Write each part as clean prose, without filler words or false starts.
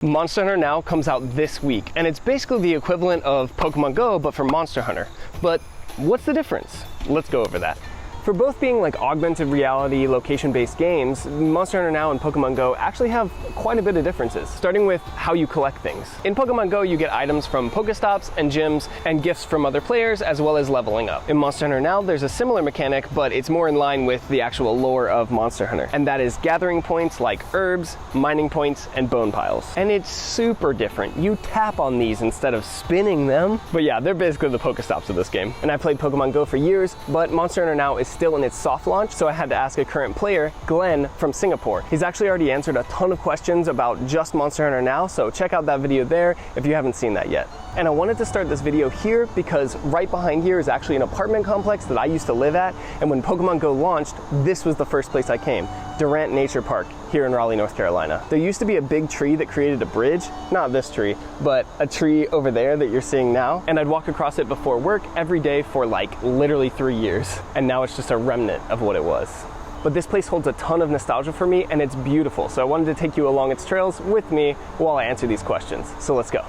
Monster Hunter Now comes out this week, and it's basically the equivalent of Pokemon Go, but for Monster Hunter. But what's the difference? Let's go over that. For both being like augmented reality, location-based games, Monster Hunter Now and Pokemon Go actually have quite a bit of differences, starting with how you collect things. In Pokemon Go, you get items from Pokestops and gyms and gifts from other players, as well as leveling up. In Monster Hunter Now, there's a similar mechanic, but it's more in line with the actual lore of Monster Hunter, and that is gathering points like herbs, mining points, and bone piles. And it's super different. You tap on these instead of spinning them. But yeah, they're basically the Pokestops of this game. And I played Pokemon Go for years, but Monster Hunter Now is still in its soft launch, so I had to ask a current player, Glenn from Singapore. He's actually already answered a ton of questions about just Monster Hunter Now, so check out that video there if you haven't seen that yet. And I wanted to start this video here because right behind here is actually an apartment complex that I used to live at, and when Pokemon Go launched, this was the first place I came, Durant Nature Park here in Raleigh, North Carolina. There used to be a big tree that created a bridge, not this tree, but a tree over there that you're seeing now, and I'd walk across it before work every day for like literally 3 years, and now it's just a remnant of what it was. But this place holds a ton of nostalgia for me, and it's beautiful, so I wanted to take you along its trails with me while I answer these questions. So let's go.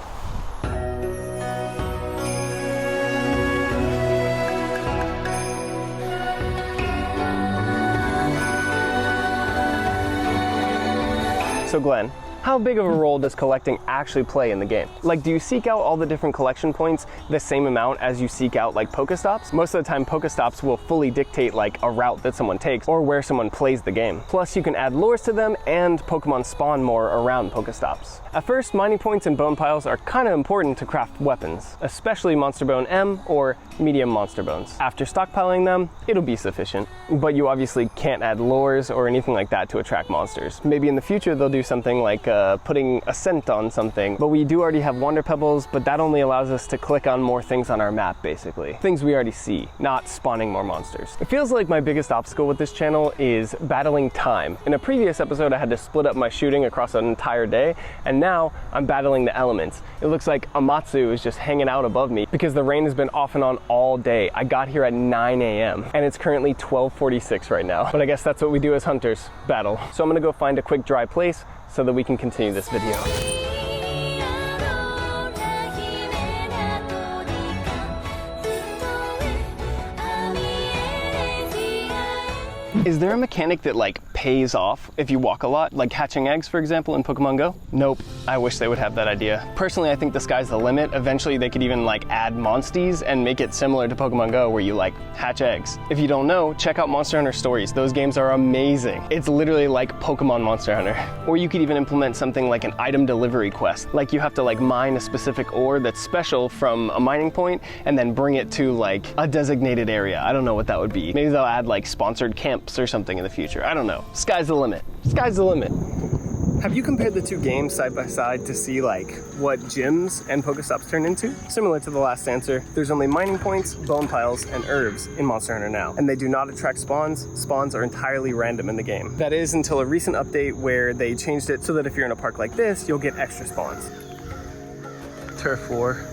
So Glenn, how big of a role does collecting actually play in the game? Like, do you seek out all the different collection points the same amount as you seek out like Pokestops? Most of the time, Pokestops will fully dictate like a route that someone takes or where someone plays the game. Plus, you can add lures to them and Pokemon spawn more around Pokestops. At first, mining points and bone piles are kind of important to craft weapons, especially Monster Bone M or medium Monster Bones. After stockpiling them, it'll be sufficient, but you obviously can't add lures or anything like that to attract monsters. Maybe in the future, they'll do something like putting a scent on something, but we do already have Wander Pebbles, but that only allows us to click on more things on our map, basically. Things we already see, not spawning more monsters. It feels like my biggest obstacle with this channel is battling time. In a previous episode, I had to split up my shooting across an entire day, and now I'm battling the elements. It looks like Amatsu is just hanging out above me because the rain has been off and on all day. I got here at 9 a.m. and it's currently 12:46 right now, but I guess that's what we do as hunters, battle. So I'm gonna go find a quick dry place so that we can continue this video. Is there a mechanic that like pays off if you walk a lot? Like hatching eggs, for example, in Pokemon Go? Nope. I wish they would have that idea. Personally, I think the sky's the limit. Eventually, they could even like add monsties and make it similar to Pokemon Go where you like hatch eggs. If you don't know, check out Monster Hunter Stories. Those games are amazing. It's literally like Pokemon Monster Hunter. Or you could even implement something like an item delivery quest. Like you have to like mine a specific ore that's special from a mining point and then bring it to like a designated area. I don't know what that would be. Maybe they'll add like sponsored camps or something in the future. I don't know. Sky's the limit. Sky's the limit. Have you compared the two games side by side to see like what gyms and Pokestops turn into? Similar to the last answer, there's only mining points, bone piles, and herbs in Monster Hunter Now, and they do not attract spawns. Spawns are entirely random in the game. That is until a recent update where they changed it so that if you're in a park like this, you'll get extra spawns. Turf War.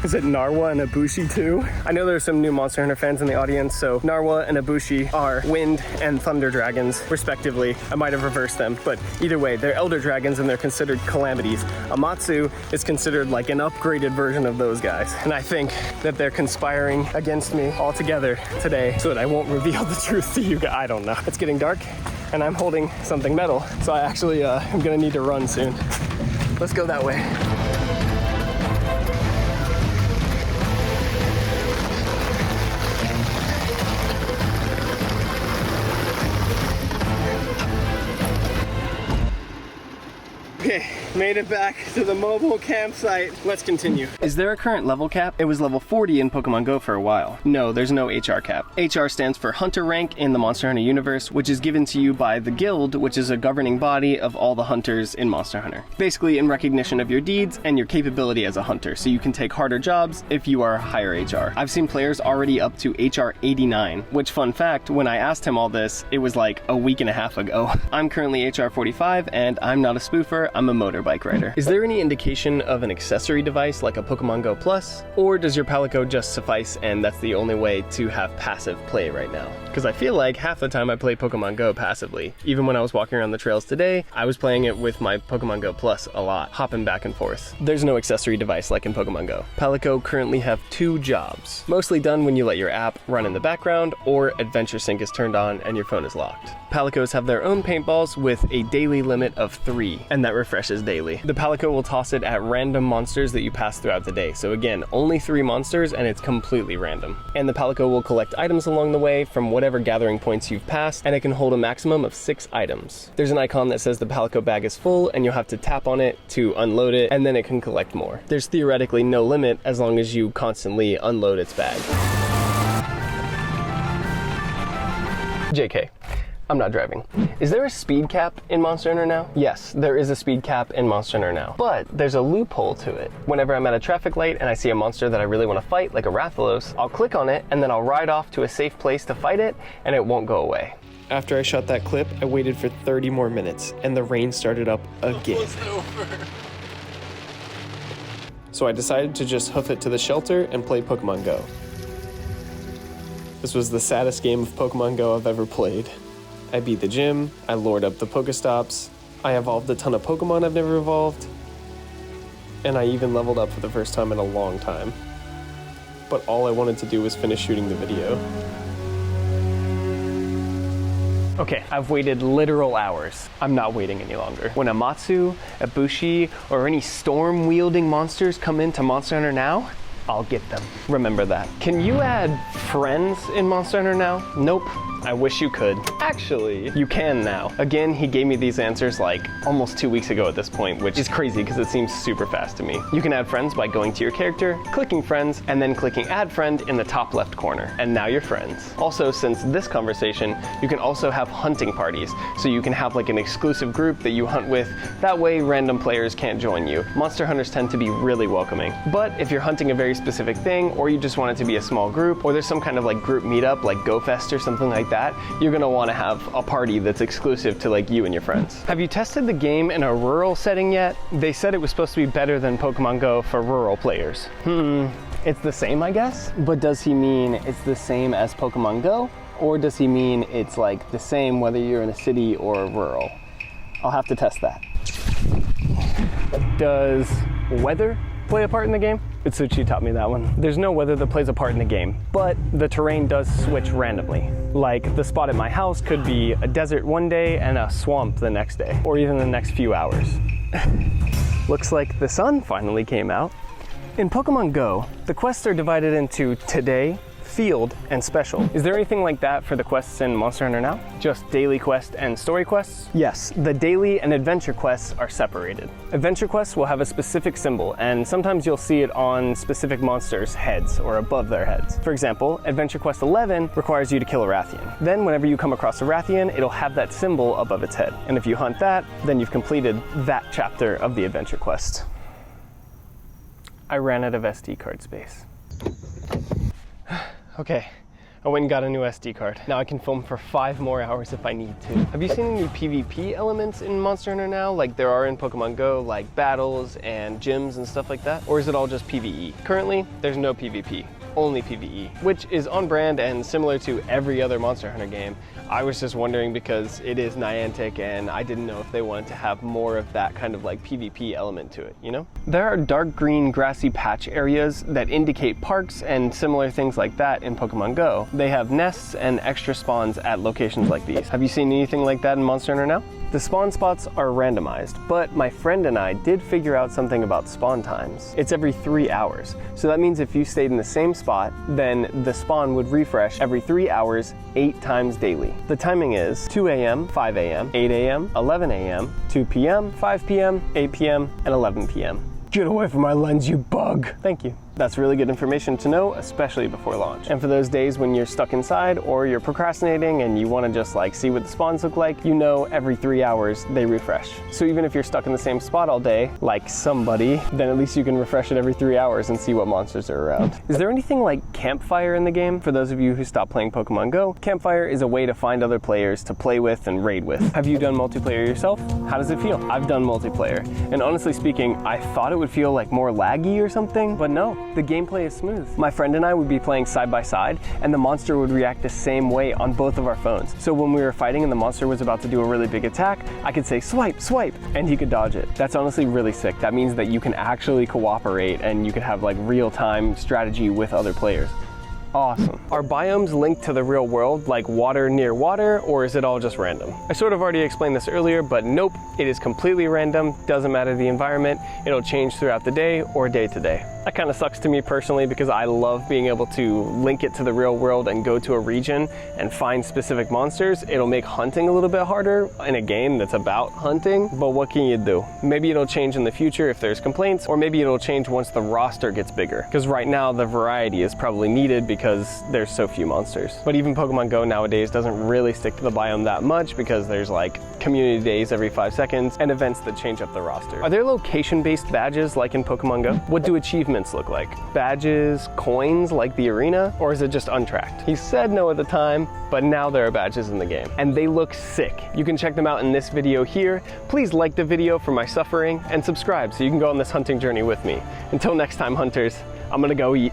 Is it Narwa and Ibushi too? I know there's some new Monster Hunter fans in the audience, so Narwa and Ibushi are wind and thunder dragons, respectively. I might have reversed them, but either way, they're elder dragons and they're considered calamities. Amatsu is considered like an upgraded version of those guys, and I think that they're conspiring against me all together today so that I won't reveal the truth to you guys. I don't know. It's getting dark, and I'm holding something metal, so I actually am gonna need to run soon. Let's go that way. Okay, made it back to the mobile campsite. Let's continue. Is there a current level cap? It was level 40 in Pokemon Go for a while. No, there's no HR cap. HR stands for Hunter Rank in the Monster Hunter universe, which is given to you by the Guild, which is a governing body of all the hunters in Monster Hunter. Basically in recognition of your deeds and your capability as a hunter, so you can take harder jobs if you are higher HR. I've seen players already up to HR 89, which fun fact, when I asked him all this, it was like a week and a half ago. I'm currently HR 45 and I'm not a spoofer. I'm a motorbike rider. Is there any indication of an accessory device like a Pokemon Go Plus? Or does your Palico just suffice and that's the only way to have passive play right now? Because I feel like half the time I play Pokemon Go passively. Even when I was walking around the trails today, I was playing it with my Pokemon Go Plus a lot, hopping back and forth. There's no accessory device like in Pokemon Go. Palico currently have 2 jobs, mostly done when you let your app run in the background or Adventure Sync is turned on and your phone is locked. Palicos have their own paintballs with a daily limit of 3, and that refreshes daily. The Palico will toss it at random monsters that you pass throughout the day. So again, only 3 monsters and it's completely random. And the Palico will collect items along the way from whatever gathering points you've passed, and it can hold a maximum of 6 items. There's an icon that says the Palico bag is full and you'll have to tap on it to unload it, and then it can collect more. There's theoretically no limit as long as you constantly unload its bag. JK. I'm not driving. Is there a speed cap in Monster Hunter now? Yes, there is a speed cap in Monster Hunter now, but there's a loophole to it. Whenever I'm at a traffic light and I see a monster that I really want to fight, like a Rathalos, I'll click on it and then I'll ride off to a safe place to fight it and it won't go away. After I shot that clip, I waited for 30 more minutes and the rain started up again. So I decided to just hoof it to the shelter and play Pokemon Go. This was the saddest game of Pokemon Go I've ever played. I beat the gym, I lured up the Pokestops, I evolved a ton of Pokemon I've never evolved, and I even leveled up for the first time in a long time. But all I wanted to do was finish shooting the video. Okay, I've waited literal hours. I'm not waiting any longer. When Amatsu, a Bushi, or any storm-wielding monsters come into Monster Hunter now, I'll get them. Remember that. Can you add friends in Monster Hunter now? Nope. I wish you could. Actually, you can now. Again, he gave me these answers like almost 2 weeks ago at this point, which is crazy because it seems super fast to me. You can add friends by going to your character, clicking friends, and then clicking add friend in the top left corner. And now you're friends. Also, since this conversation, you can also have hunting parties. So you can have like an exclusive group that you hunt with. That way, random players can't join you. Monster hunters tend to be really welcoming. But if you're hunting a very specific thing, or you just want it to be a small group, or there's some kind of like group meetup, like GoFest or something like that, you're gonna wanna have a party that's exclusive to like you and your friends. Have you tested the game in a rural setting yet? They said it was supposed to be better than Pokemon Go for rural players. It's the same, I guess? But does he mean it's the same as Pokemon Go? Or does he mean it's like the same whether you're in a city or rural? I'll have to test that. Does weather play a part in the game? Itsuchi taught me that one. There's no weather that plays a part in the game, but the terrain does switch randomly. Like the spot at my house could be a desert one day and a swamp the next day, or even the next few hours. Looks like the sun finally came out. In Pokemon Go, the quests are divided into today, field, and special. Is there anything like that for the quests in Monster Hunter now? Just daily quest and story quests? Yes, the daily and adventure quests are separated. Adventure quests will have a specific symbol, and sometimes you'll see it on specific monsters' heads or above their heads. For example, Adventure Quest 11 requires you to kill a Rathian. Then whenever you come across a Rathian, it'll have that symbol above its head. And if you hunt that, then you've completed that chapter of the adventure quest. I ran out of SD card space. Okay, I went and got a new SD card. Now I can film for 5 more hours if I need to. Have you seen any PvP elements in Monster Hunter now, like there are in Pokemon Go, like battles and gyms and stuff like that? Or is it all just PvE? Currently, there's no PvP, only PvE, which is on brand and similar to every other Monster Hunter game. I was just wondering because it is Niantic and I didn't know if they wanted to have more of that kind of like PvP element to it, you know? There are dark green grassy patch areas that indicate parks and similar things like that in Pokemon Go. They have nests and extra spawns at locations like these. Have you seen anything like that in Monster Hunter now? The spawn spots are randomized, but my friend and I did figure out something about spawn times. It's every 3 hours. So that means if you stayed in the same spot, then the spawn would refresh every 3 hours, 8 times daily. The timing is 2 a.m., 5 a.m., 8 a.m., 11 a.m., 2 p.m., 5 p.m., 8 p.m., and 11 p.m. Get away from my lens, you bug! Thank you. That's really good information to know, especially before launch. And for those days when you're stuck inside or you're procrastinating and you want to just like see what the spawns look like, you know every 3 hours they refresh. So even if you're stuck in the same spot all day, like somebody, then at least you can refresh it every 3 hours and see what monsters are around. Is there anything like Campfire in the game? For those of you who stopped playing Pokemon Go, Campfire is a way to find other players to play with and raid with. Have you done multiplayer yourself? How does it feel? I've done multiplayer, and honestly speaking, I thought it would feel like more laggy or something, but no, the gameplay is smooth. My friend and I would be playing side by side, and the monster would react the same way on both of our phones. So when we were fighting and the monster was about to do a really big attack, I could say swipe, swipe, and he could dodge it. That's honestly really sick. That means that you can actually cooperate and you can have like real-time strategy with other players. Awesome. Are biomes linked to the real world, like water near water, or is it all just random? I sort of already explained this earlier, but nope, it is completely random, doesn't matter the environment, it'll change throughout the day or day to day. That kind of sucks to me personally because I love being able to link it to the real world and go to a region and find specific monsters. It'll make hunting a little bit harder in a game that's about hunting, but what can you do? Maybe it'll change in the future if there's complaints, or maybe it'll change once the roster gets bigger, because right now the variety is probably needed because there's so few monsters. But even Pokemon Go nowadays doesn't really stick to the biome that much because there's like community days every 5 seconds and events that change up the roster. Are there location-based badges like in Pokemon Go? What do achievements look like? Badges, coins like the arena, or is it just untracked? He said no at the time, but now there are badges in the game, and they look sick. You can check them out in this video here. Please like the video for my suffering and subscribe so you can go on this hunting journey with me. Until next time, hunters, I'm gonna go eat.